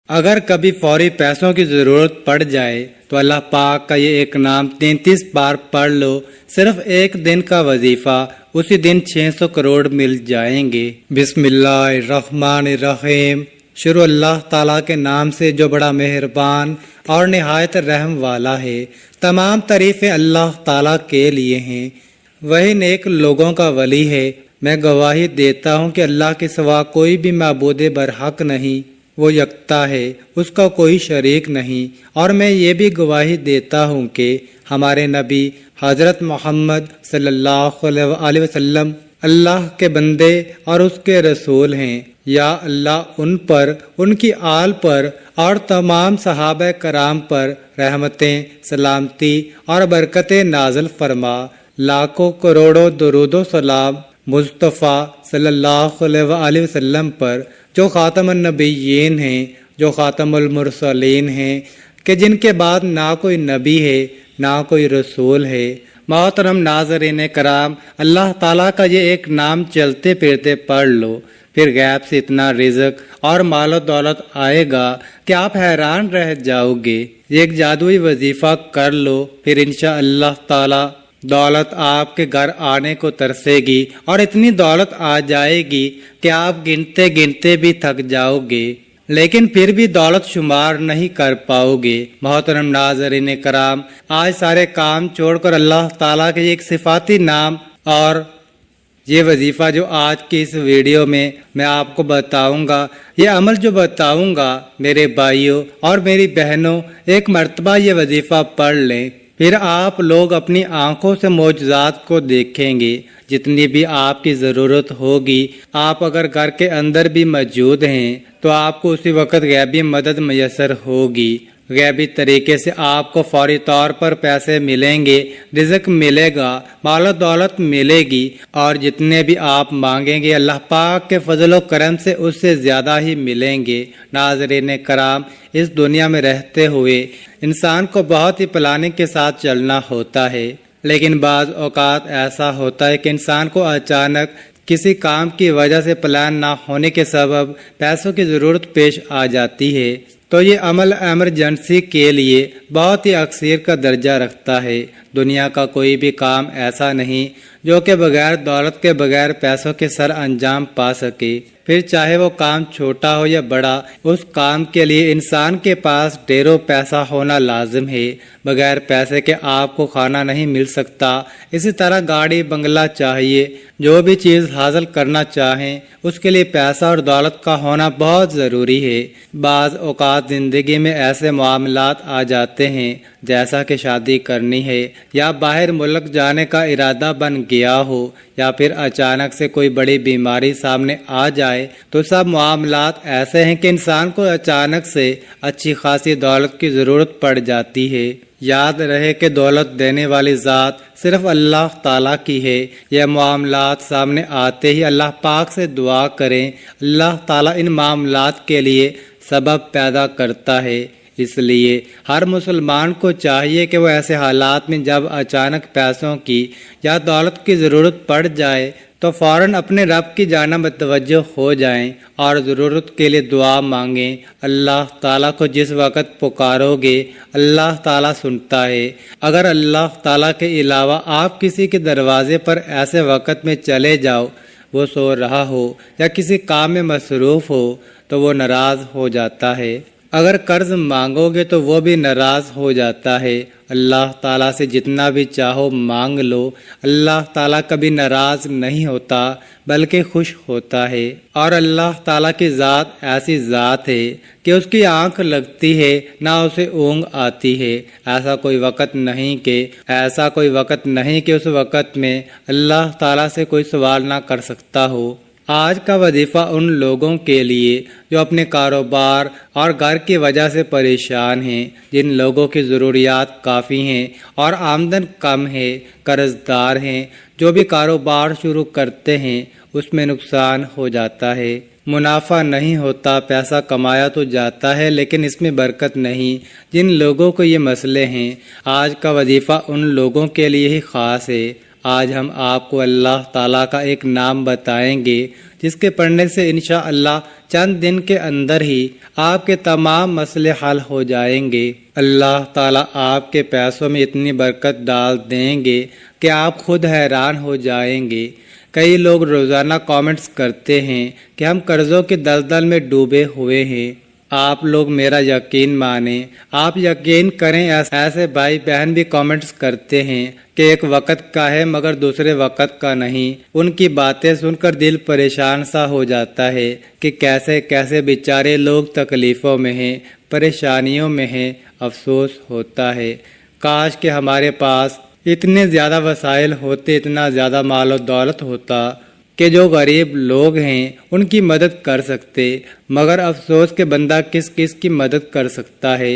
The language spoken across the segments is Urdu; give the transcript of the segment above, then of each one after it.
اگر کبھی فوری پیسوں کی ضرورت پڑ جائے تو اللہ پاک کا یہ ایک نام 33 بار پڑھ لو، صرف ایک دن کا وظیفہ، اسی دن 600 کروڑ مل جائیں گے۔ بسم اللہ الرحمن الرحیم۔ شروع اللہ تعالیٰ کے نام سے جو بڑا مہربان اور نہایت رحم والا ہے۔ تمام تعریفیں اللہ تعالیٰ کے لیے ہیں، وہی نیک لوگوں کا ولی ہے۔ میں گواہی دیتا ہوں کہ اللہ کے سوا کوئی بھی معبود برحق نہیں، وہ یکتا ہے، اس کا کوئی شریک نہیں۔ اور میں یہ بھی گواہی دیتا ہوں کہ ہمارے نبی حضرت محمد صلی اللہ علیہ وسلم اللہ کے بندے اور اس کے رسول ہیں۔ یا اللہ ان پر، ان کی آل پر اور تمام صحابہ کرام پر رحمتیں، سلامتی اور برکتیں نازل فرما۔ لاکھوں کروڑوں درود و سلام مصطفیٰ صلی اللہ علیہ وسلم پر، جو خاتم النبیین ہیں، جو خاتم المرسلین ہیں، کہ جن کے بعد نہ کوئی نبی ہے نہ کوئی رسول ہے۔ محترم ناظرین کرام، اللہ تعالیٰ کا یہ ایک نام چلتے پھرتے پڑھ لو، پھر غیب سے اتنا رزق اور مال و دولت آئے گا کہ آپ حیران رہ جاؤ گے۔ یہ ایک جادوئی وظیفہ کر لو، پھر انشاءاللہ تعالیٰ دولت آپ کے گھر آنے کو ترسے گی، اور اتنی دولت آ جائے گی کہ آپ گنتے گنتے بھی تھک جاؤ گے، لیکن پھر بھی دولت شمار نہیں کر پاؤ گے۔ محترم ناظرین کرام، آج سارے کام چھوڑ کر اللہ تعالیٰ کے ایک صفاتی نام اور یہ وظیفہ جو آج کی اس ویڈیو میں آپ کو بتاؤں گا، یہ عمل جو بتاؤں گا، میرے بھائیوں اور میری بہنوں، ایک مرتبہ یہ وظیفہ پڑھ لیں، پھر آپ لوگ اپنی آنکھوں سے معجزات کو دیکھیں گے۔ جتنی بھی آپ کی ضرورت ہوگی، آپ اگر گھر کے اندر بھی موجود ہیں تو آپ کو اسی وقت غیبی مدد میسر ہوگی۔ غیبی طریقے سے آپ کو فوری طور پر پیسے ملیں گے، رزق ملے گا، مال و دولت ملے گی، اور جتنے بھی آپ مانگیں گے اللہ پاک کے فضل و کرم سے اس سے زیادہ ہی ملیں گے۔ ناظرین کرام، اس دنیا میں رہتے ہوئے انسان کو بہت ہی پلاننگ کے ساتھ چلنا ہوتا ہے، لیکن بعض اوقات ایسا ہوتا ہے کہ انسان کو اچانک کسی کام کی وجہ سے پلان نہ ہونے کے سبب پیسوں کی ضرورت پیش آ جاتی ہے، تو یہ عمل ایمرجنسی کے لیے بہت ہی اکثر کا درجہ رکھتا ہے۔ دنیا کا کوئی بھی کام ایسا نہیں جو کہ بغیر دولت کے، بغیر پیسوں کے سر انجام پا سکے، پھر چاہے وہ کام چھوٹا ہو یا بڑا، اس کام کے لیے انسان کے پاس ڈھیروں پیسہ ہونا لازم ہے۔ بغیر پیسے کے آپ کو کھانا نہیں مل سکتا۔ اسی طرح گاڑی بنگلہ چاہیے، جو بھی چیز حاصل کرنا چاہیں اس کے لیے پیسہ اور دولت کا ہونا بہت ضروری ہے۔ بعض اوقات زندگی میں ایسے معاملات آ جاتے ہیں، جیسا کہ شادی کرنی ہے یا باہر ملک جانے کا ارادہ بن گیا ہو، یا پھر اچانک سے کوئی بڑی بیماری سامنے آ جائے، تو سب معاملات ایسے ہیں کہ انسان کو اچانک سے اچھی خاصی دولت کی ضرورت پڑ جاتی ہے۔ یاد رہے کہ دولت دینے والی ذات صرف اللہ تعالیٰ کی ہے۔ یہ معاملات سامنے آتے ہی اللہ پاک سے دعا کریں، اللہ تعالیٰ ان معاملات کے لیے سبب پیدا کرتا ہے۔ اس لیے ہر مسلمان کو چاہیے کہ وہ ایسے حالات میں جب اچانک پیسوں کی یا دولت کی ضرورت پڑ جائے تو فوراً اپنے رب کی جانب متوجہ ہو جائیں اور ضرورت کے لیے دعا مانگیں۔ اللہ تعالیٰ کو جس وقت پکارو گے اللہ تعالیٰ سنتا ہے۔ اگر اللہ تعالیٰ کے علاوہ آپ کسی کے دروازے پر ایسے وقت میں چلے جاؤ، وہ سو رہا ہو یا کسی کام میں مصروف ہو، تو وہ ناراض ہو جاتا ہے۔ اگر قرض مانگو گے تو وہ بھی ناراض ہو جاتا ہے۔ اللہ تعالیٰ سے جتنا بھی چاہو مانگ لو، اللہ تعالیٰ کبھی ناراض نہیں ہوتا بلکہ خوش ہوتا ہے۔ اور اللہ تعالیٰ کی ذات ایسی ذات ہے کہ اس کی آنکھ لگتی ہے نہ اسے اونگ آتی ہے۔ ایسا کوئی وقت نہیں کہ اس وقت میں اللہ تعالیٰ سے کوئی سوال نہ کر سکتا ہو۔ آج کا وظیفہ ان لوگوں کے لیے جو اپنے کاروبار اور گھر کی وجہ سے پریشان ہیں، جن لوگوں کی ضروریات کافی ہیں اور آمدن کم ہے، قرض دار ہیں، جو بھی کاروبار شروع کرتے ہیں اس میں نقصان ہو جاتا ہے، منافع نہیں ہوتا، پیسہ کمایا تو جاتا ہے لیکن اس میں برکت نہیں۔ جن لوگوں کو یہ مسئلے ہیں، آج کا وظیفہ ان لوگوں کے لیے ہی خاص ہے۔ آج ہم آپ کو اللہ تعالیٰ کا ایک نام بتائیں گے جس کے پڑھنے سے انشاءاللہ چند دن کے اندر ہی آپ کے تمام مسئلے حل ہو جائیں گے۔ اللہ تعالیٰ آپ کے پیسوں میں اتنی برکت ڈال دیں گے کہ آپ خود حیران ہو جائیں گے۔ کئی لوگ روزانہ کامنٹس کرتے ہیں کہ ہم قرضوں کے دلدل میں ڈوبے ہوئے ہیں۔ آپ لوگ میرا یقین مانیں، آپ یقین کریں، ایسے بھائی بہن بھی کامنٹس کرتے ہیں کہ ایک وقت کا ہے مگر دوسرے وقت کا نہیں۔ ان کی باتیں سن کر دل پریشان سا ہو جاتا ہے کہ کیسے کیسے بیچارے لوگ تکلیفوں میں ہیں، پریشانیوں میں ہیں۔ افسوس ہوتا ہے، کاش کہ ہمارے پاس اتنے زیادہ وسائل ہوتے، اتنا زیادہ مال و دولت ہوتا کہ جو غریب لوگ ہیں ان کی مدد کر سکتے، مگر افسوس کہ بندہ کس کس کی مدد کر سکتا ہے۔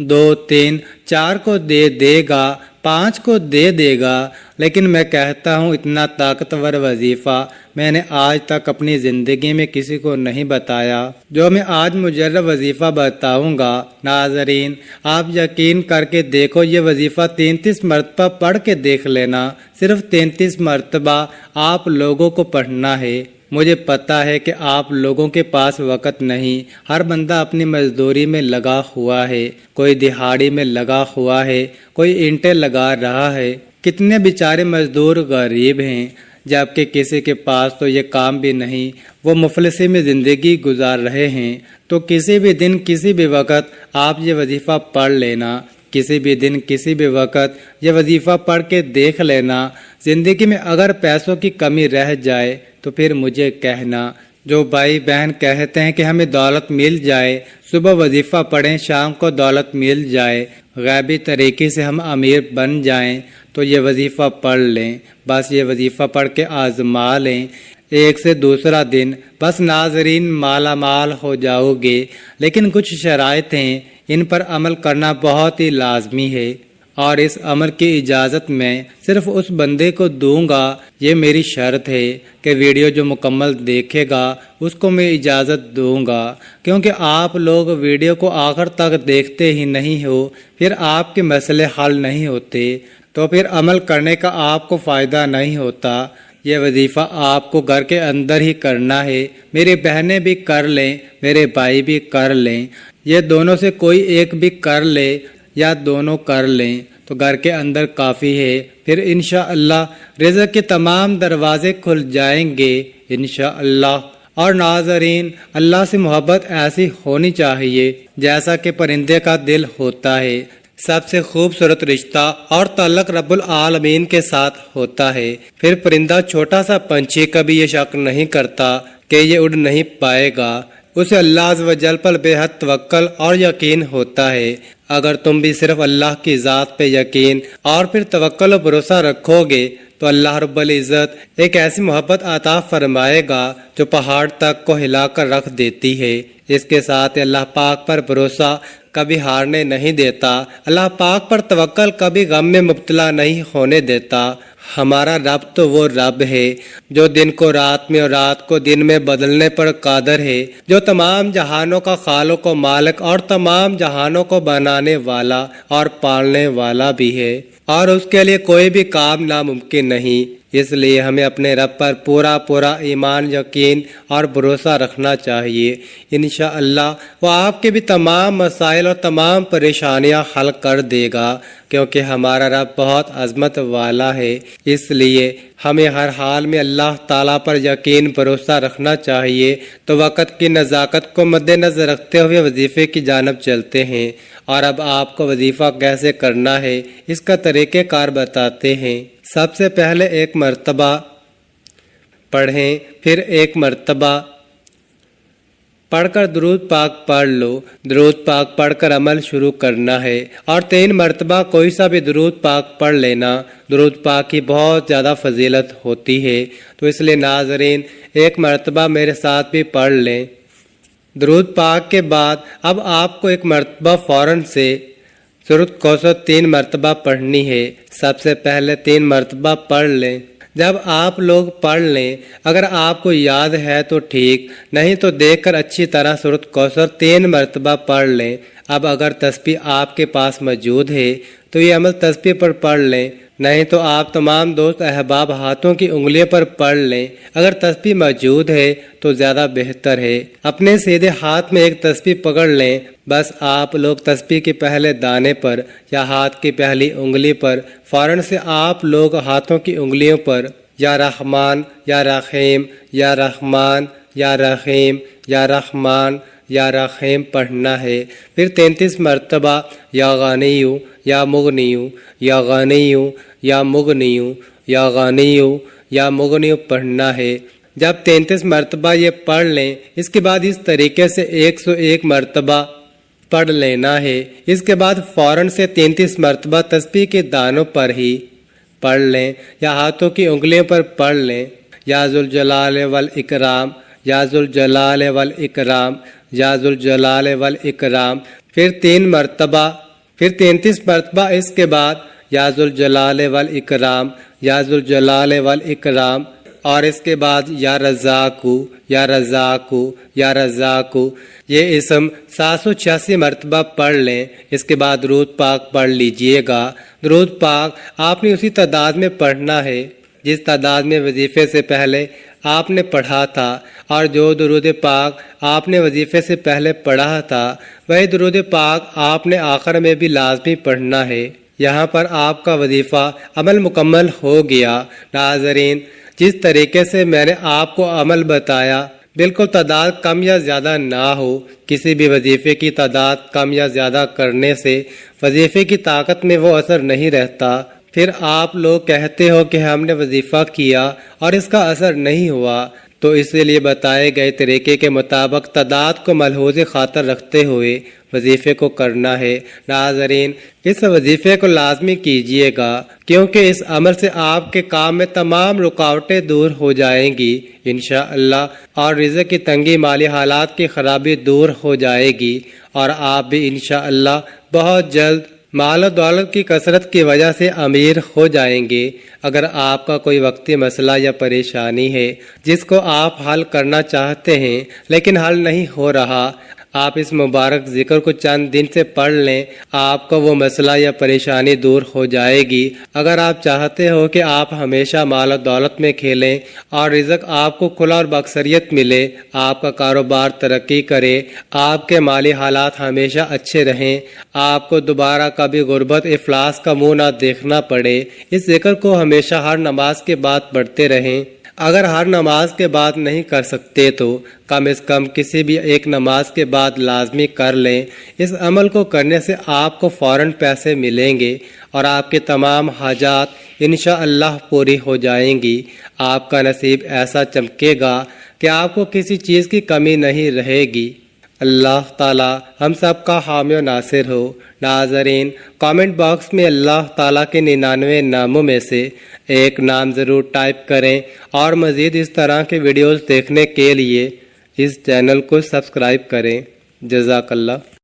2 3 4 کو دے گا، 5 کو دے گا، لیکن میں کہتا ہوں اتنا طاقتور وظیفہ میں نے آج تک اپنی زندگی میں کسی کو نہیں بتایا جو میں آج مجرب وظیفہ بتاؤں گا۔ ناظرین، آپ یقین کر کے دیکھو، یہ وظیفہ 33 مرتبہ پڑھ کے دیکھ لینا، صرف 33 مرتبہ آپ لوگوں کو پڑھنا ہے۔ مجھے پتا ہے کہ آپ لوگوں کے پاس وقت نہیں، ہر بندہ اپنی مزدوری میں لگا ہوا ہے، کوئی دہاڑی میں لگا ہوا ہے، کوئی اینٹیں لگا رہا ہے۔ کتنے بیچارے مزدور غریب ہیں، جبکہ کسی کے پاس تو یہ کام بھی نہیں، وہ مفلسی میں زندگی گزار رہے ہیں۔ تو کسی بھی دن کسی بھی وقت آپ یہ وظیفہ پڑھ لینا، کسی بھی دن کسی بھی وقت یہ وظیفہ پڑھ کے دیکھ لینا۔ زندگی میں اگر پیسوں کی کمی رہ جائے تو پھر مجھے کہنا۔ جو بھائی بہن کہتے ہیں کہ ہمیں دولت مل جائے، صبح وظیفہ پڑھیں، شام کو دولت مل جائے، غیبی طریقے سے ہم امیر بن جائیں، تو یہ وظیفہ پڑھ لیں، بس یہ وظیفہ پڑھ کے آزما لیں، ایک سے دوسرا دن بس ناظرین مالا مال ہو جاؤ گے۔ لیکن کچھ شرائط ہیں، ان پر عمل کرنا بہت ہی لازمی ہے، اور اس عمل کی اجازت میں صرف اس بندے کو دوں گا۔ یہ میری شرط ہے کہ ویڈیو جو مکمل دیکھے گا اس کو میں اجازت دوں گا، کیونکہ آپ لوگ ویڈیو کو آخر تک دیکھتے ہی نہیں ہو، پھر آپ کے مسئلے حل نہیں ہوتے، تو پھر عمل کرنے کا آپ کو فائدہ نہیں ہوتا۔ یہ وظیفہ آپ کو گھر کے اندر ہی کرنا ہے، میری بہنیں بھی کر لیں، میرے بھائی بھی کر لیں، یہ دونوں سے کوئی ایک بھی کر لے یا دونوں کر لیں تو گھر کے اندر کافی ہے، پھر انشاءاللہ رزق کے تمام دروازے کھل جائیں گے انشاءاللہ۔ اور ناظرین، اللہ سے محبت ایسی ہونی چاہیے جیسا کہ پرندے کا دل ہوتا ہے۔ سب سے خوبصورت رشتہ اور تعلق رب العالمین کے ساتھ ہوتا ہے۔ پھر پرندہ چھوٹا سا پنچھی کبھی یہ شک نہیں کرتا کہ یہ اڑ نہیں پائے گا، اسے اللہ عز و جل پر بے حد توکل اور یقین ہوتا ہے۔ اگر تم بھی صرف اللہ کی ذات پہ یقین اور پھر توکل و بھروسہ رکھو گے تو اللہ رب العزت ایک ایسی محبت عطا فرمائے گا جو پہاڑ تک کو ہلا کر رکھ دیتی ہے۔ اس کے ساتھ اللہ پاک پر بھروسہ کبھی ہارنے نہیں دیتا، اللہ پاک پر توکل کبھی غم میں مبتلا نہیں ہونے دیتا۔ ہمارا رب تو وہ رب ہے جو دن کو رات میں اور رات کو دن میں بدلنے پر قادر ہے، جو تمام جہانوں کا خالق و مالک اور تمام جہانوں کو بنانے والا اور پالنے والا بھی ہے، اور اس کے لیے کوئی بھی کام ناممکن نہیں۔ اس لیے ہمیں اپنے رب پر پورا ایمان، یقین اور بھروسہ رکھنا چاہیے۔ انشاءاللہ وہ آپ کے بھی تمام مسائل اور تمام پریشانیاں حل کر دے گا، کیونکہ ہمارا رب بہت عظمت والا ہے۔ اس لیے ہمیں ہر حال میں اللہ تعالیٰ پر یقین بھروسہ رکھنا چاہیے۔ تو وقت کی نزاکت کو مد نظر رکھتے ہوئے وظیفے کی جانب چلتے ہیں، اور اب آپ کو وظیفہ کیسے کرنا ہے اس کا طریقہ کار بتاتے ہیں۔ سب سے پہلے 1 مرتبہ پڑھیں، پھر 1 مرتبہ پڑھ کر درود پاک پڑھ لو، درود پاک پڑھ کر عمل شروع کرنا ہے، اور 3 مرتبہ کوئی سا بھی درود پاک پڑھ لینا۔ درود پاک کی بہت زیادہ فضیلت ہوتی ہے، تو اس لیے ناظرین 1 مرتبہ میرے ساتھ بھی پڑھ لیں۔ درود پاک کے بعد اب آپ کو 1 مرتبہ فوراً سے سورۃ کوثر 3 مرتبہ پڑھنی ہے۔ سب سے پہلے 3 مرتبہ پڑھ لیں۔ جب آپ لوگ پڑھ لیں، اگر آپ کو یاد ہے تو ٹھیک، نہیں تو دیکھ کر اچھی طرح سورۃ کوثر 3 مرتبہ پڑھ لیں۔ اب اگر تسبیح آپ کے پاس موجود ہے تو یہ عمل تسبیح پر پڑھ لیں، نہیں تو آپ تمام دوست احباب ہاتھوں کی انگلیوں پر پڑھ لیں، اگر تسبیح موجود ہے تو زیادہ بہتر ہے۔ اپنے سیدھے ہاتھ میں ایک تسبیح پکڑ لیں، بس آپ لوگ تسبیح کے پہلے دانے پر یا ہاتھ کی پہلی انگلی پر فوراً سے آپ لوگ ہاتھوں کی انگلیوں پر یا رحمان یا رحیم یا رحمان یا رحیم یا رحمان یا رحیم پڑھنا ہے، پھر 33 مرتبہ یا غنیو یا مغنیو یا غنیو یا مغنیو یا غنیو یا مغنیو پڑھنا ہے۔ جب 33 مرتبہ یہ پڑھ لیں، اس کے بعد اس طریقے سے 101 مرتبہ پڑھ لینا ہے۔ اس کے بعد فوراً سے 33 مرتبہ تسبیح کے دانوں پر ہی پڑھ لیں یا ہاتھوں کی انگلیوں پر پڑھ لیں، یا ذوالجلال والاکرام یا ذوالجلال والاکرام یا ذوالجلال والاکرام، پھر 3 مرتبہ، پھر 33 مرتبہ اس کے بعد یا ذوالجلال والاکرام یا ذوالجلال والاکرام، اور اس کے بعد یا رزاقو یا رزاقو یا رزاقو۔ یہ اسم 786 مرتبہ پڑھ لیں۔ اس کے بعد درود پاک پڑھ لیجئے گا۔ درود پاک آپ نے اسی تعداد میں پڑھنا ہے جس تعداد میں وظیفے سے پہلے آپ نے پڑھا تھا، اور جو درود پاک آپ نے وظیفے سے پہلے پڑھا تھا وہی درود پاک آپ نے آخر میں بھی لازمی پڑھنا ہے۔ یہاں پر آپ کا وظیفہ عمل مکمل ہو گیا۔ ناظرین، جس طریقے سے میں نے آپ کو عمل بتایا، بالکل تعداد کم یا زیادہ نہ ہو۔ کسی بھی وظیفے کی تعداد کم یا زیادہ کرنے سے وظیفے کی طاقت میں وہ اثر نہیں رہتا۔ پھر آپ لوگ کہتے ہو کہ ہم نے وظیفہ کیا اور اس کا اثر نہیں ہوا، تو اسی لیے بتائے گئے طریقے کے مطابق تعداد کو ملحوظ خاطر رکھتے ہوئے وظیفے کو کرنا ہے۔ ناظرین، اس وظیفے کو لازمی کیجئے گا، کیونکہ اس عمل سے آپ کے کام میں تمام رکاوٹیں دور ہو جائیں گی انشاءاللہ، اور رزق کی تنگی، مالی حالات کی خرابی دور ہو جائے گی، اور آپ بھی انشاءاللہ بہت جلد مال و دولت کی کثرت کی وجہ سے امیر ہو جائیں گے۔ اگر آپ کا کوئی وقتی مسئلہ یا پریشانی ہے جس کو آپ حل کرنا چاہتے ہیں لیکن حل نہیں ہو رہا، آپ اس مبارک ذکر کو چند دن سے پڑھ لیں، آپ کا وہ مسئلہ یا پریشانی دور ہو جائے گی۔ اگر آپ چاہتے ہو کہ آپ ہمیشہ مال و دولت میں کھیلیں اور رزق آپ کو کھلا اور باکثریت ملے، آپ کا کاروبار ترقی کرے، آپ کے مالی حالات ہمیشہ اچھے رہیں، آپ کو دوبارہ کبھی غربت افلاس کا منہ نہ دیکھنا پڑے، اس ذکر کو ہمیشہ ہر نماز کے بعد پڑھتے رہیں۔ اگر ہر نماز کے بعد نہیں کر سکتے تو کم از کم کسی بھی ایک نماز کے بعد لازمی کر لیں۔ اس عمل کو کرنے سے آپ کو فوراً پیسے ملیں گے اور آپ کے تمام حاجات انشاءاللہ پوری ہو جائیں گی۔ آپ کا نصیب ایسا چمکے گا کہ آپ کو کسی چیز کی کمی نہیں رہے گی۔ اللہ تعالی ہم سب کا حامی و ناصر ہو۔ ناظرین، کامنٹ باکس میں اللہ تعالیٰ کے 99 ناموں میں سے ایک نام ضرور ٹائپ کریں، اور مزید اس طرح کے ویڈیوز دیکھنے کے لیے اس چینل کو سبسکرائب کریں۔ جزاک اللہ۔